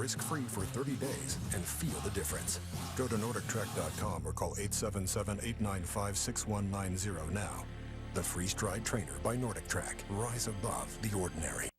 risk-free for 30 days and feel the difference. Go to NordicTrack.com or call 877-895-6190 now. The Freeze-Dried Trainer by Nordic Track. Rise above the ordinary.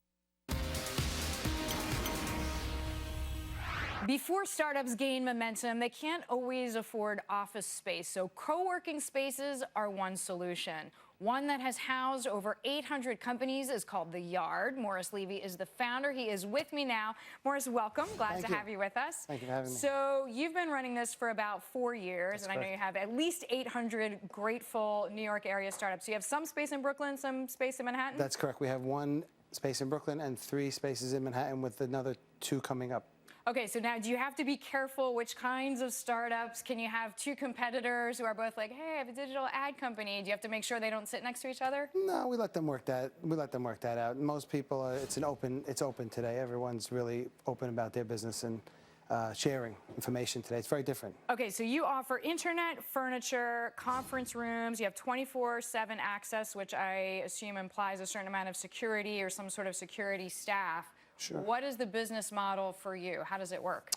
Before startups gain momentum, they can't always afford office space, so co-working spaces are one solution. One that has housed over 800 companies is called The Yard. Morris Levy is the founder. He is with me now. Morris, welcome. Glad to have you with us. Thank you for having me. So you've been running this for about 4 years, That's and I know you have at least 800 grateful New York area startups. So you have some space in Brooklyn, some space in Manhattan? That's correct. We have 1 space in Brooklyn and 3 spaces in Manhattan with another 2 coming up. Okay, so now do you have to be careful which kinds of startups? Can you have 2 competitors who are both like, hey, I have a digital ad company? Do you have to make sure they don't sit next to each other? No, we let them work that. We let them work that out. Most people, it's open today. Everyone's really open about their business and sharing information today. It's very different. Okay, so you offer internet, furniture, conference rooms. You have 24/7 access, which I assume implies a certain amount of security or some sort of security staff. Sure. What is the business model for you? How does it work?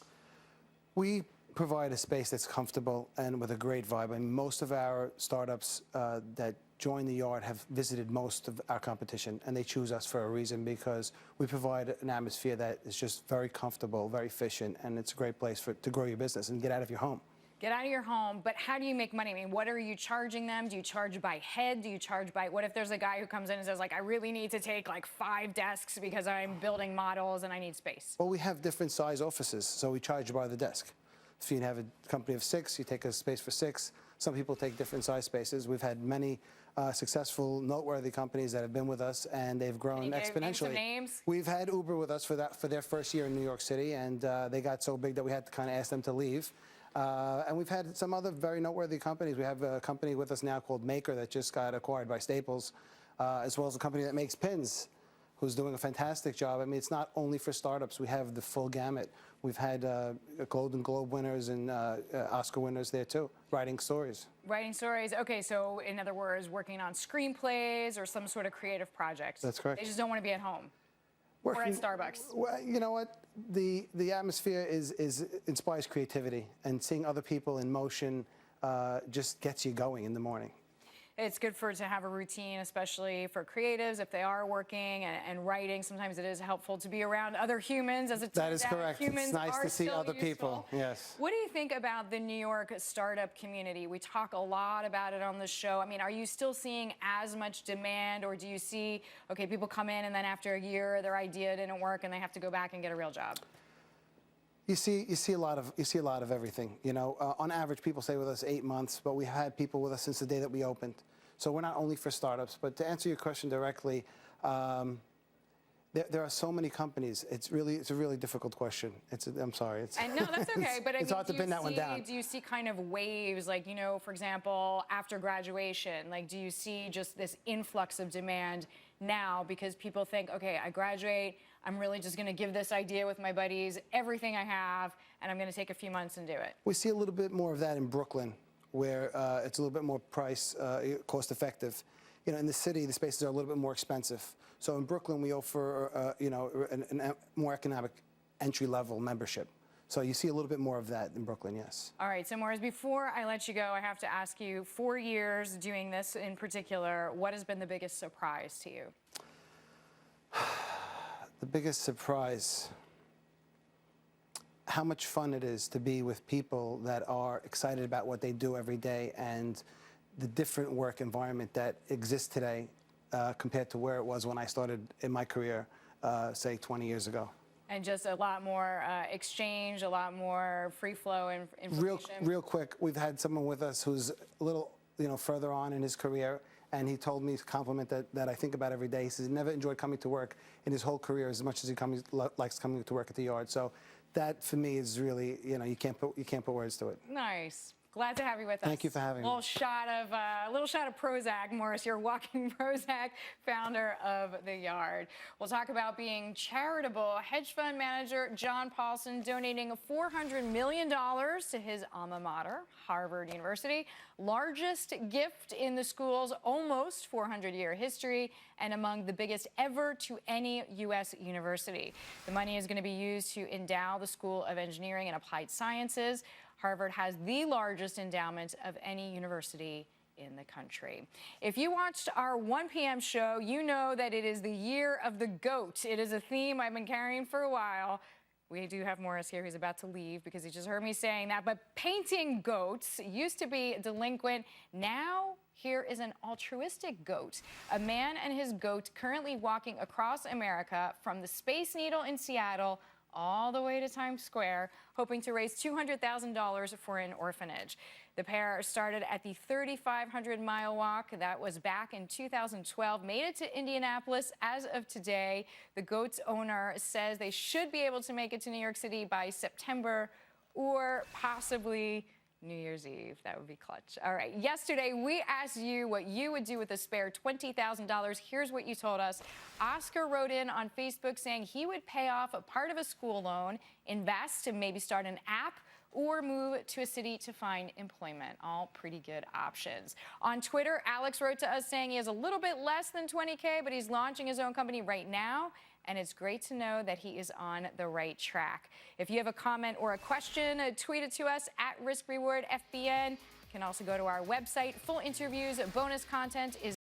We provide a space that's comfortable and with a great vibe. I mean, most of our startups that join the Yard have visited most of our competition, and they choose us for a reason because we provide an atmosphere that is just very comfortable, very efficient, and it's a great place to grow your business and get out of your home. Get out of your home, but how do you make money? I mean, what are you charging them? Do you charge by head? Do you charge by, what if there's a guy who comes in and says, like, I really need to take like 5 desks because I'm building models and I need space? Well, we have different size offices, so we charge by the desk. If you have a company of 6, you take a space for 6. Some people take different size spaces. We've had many successful, noteworthy companies that have been with us, and they've grown exponentially. Name some names? We've had Uber with us for their first year in New York City, and they got so big that we had to kind of ask them to leave. And we've had some other very noteworthy companies. We have a company with us now called Maker that just got acquired by Staples, as well as a company that makes pins, who's doing a fantastic job. I mean, it's not only for startups. We have the full gamut. We've had Golden Globe winners and Oscar winners there, too, writing stories. Writing stories. Okay, so in other words, working on screenplays or some sort of creative project. That's correct. They just don't want to be at home. Or at Starbucks. Well, you know what? The atmosphere inspires creativity, and seeing other people in motion just gets you going in the morning. It's good to have a routine, especially for creatives, if they are working and writing. Sometimes it is helpful to be around other humans, as it turns out. That is correct. It's nice to see other people, yes. What do you think about the New York startup community? We talk a lot about it on the show. I mean, are you still seeing as much demand, or do you see, okay, people come in and then after a year their idea didn't work and they have to go back and get a real job? You see a lot of everything. You know, on average, people stay with us 8 months, but we had people with us since the day that we opened. So we're not only for startups, but to answer your question directly, there are so many companies. It's a really difficult question. I'm sorry. No, that's okay. But I it's mean, hard to pin that one down. Do you see kind of waves, like, you know, for example, after graduation? Like, do you see just this influx of demand now because people think, okay, I graduate, I'm really just going to give this idea with my buddies, everything I have, and I'm going to take a few months and do it? We see a little bit more of that in Brooklyn, where it's a little bit more cost effective. You know, in the city, the spaces are a little bit more expensive. So in Brooklyn, we offer, you know, a more economic entry-level membership. So you see a little bit more of that in Brooklyn, yes. All right, so Morris, before I let you go, I have to ask you, 4 years doing this in particular, what has been the biggest surprise to you? The biggest surprise, how much fun it is to be with people that are excited about what they do every day, and the different work environment that exists today compared to where it was when I started in my career, say 20 years ago. And just a lot more exchange, a lot more free flow information. Real quick, we've had someone with us who's a little, you know, further on in his career, and he told me a compliment that I think about every day. He says he never enjoyed coming to work in his whole career as much as he likes coming to work at the Yard. So that, for me, is really, you know, you can't put words to it. Nice. Glad to have you with us. Thank you for having me. A little shot of Prozac, Morris. You're walking Prozac, founder of The Yard. We'll talk about being charitable. Hedge fund manager John Paulson donating $400 million to his alma mater, Harvard University. Largest gift in the school's almost 400-year history and among the biggest ever to any U.S. university. The money is going to be used to endow the School of Engineering and Applied Sciences. Harvard has the largest endowment of any university in the country. If you watched our 1 p.m. show, you know that it is the year of the goat. It is a theme I've been carrying for a while. We do have Morris here. He's about to leave because he just heard me saying that. But painting goats used to be delinquent. Now, here is an altruistic goat. A man and his goat currently walking across America from the Space Needle in Seattle all the way to Times Square, hoping to raise $200,000 for an orphanage. The pair started at the 3,500-mile walk. That was back in 2012, made it to Indianapolis as of today. The goat's owner says they should be able to make it to New York City by September or possibly New Year's Eve. That would be clutch. All right. Yesterday, we asked you what you would do with a spare $20,000. Here's what you told us. Oscar wrote in on Facebook saying he would pay off a part of a school loan, invest, and maybe start an app, or move to a city to find employment. All pretty good options. On Twitter, Alex wrote to us saying he has a little bit less than $20K, but he's launching his own company right now. And it's great to know that he is on the right track. If you have a comment or a question, tweet it to us at RiskRewardFBN. You can also go to our website. Full interviews, bonus content is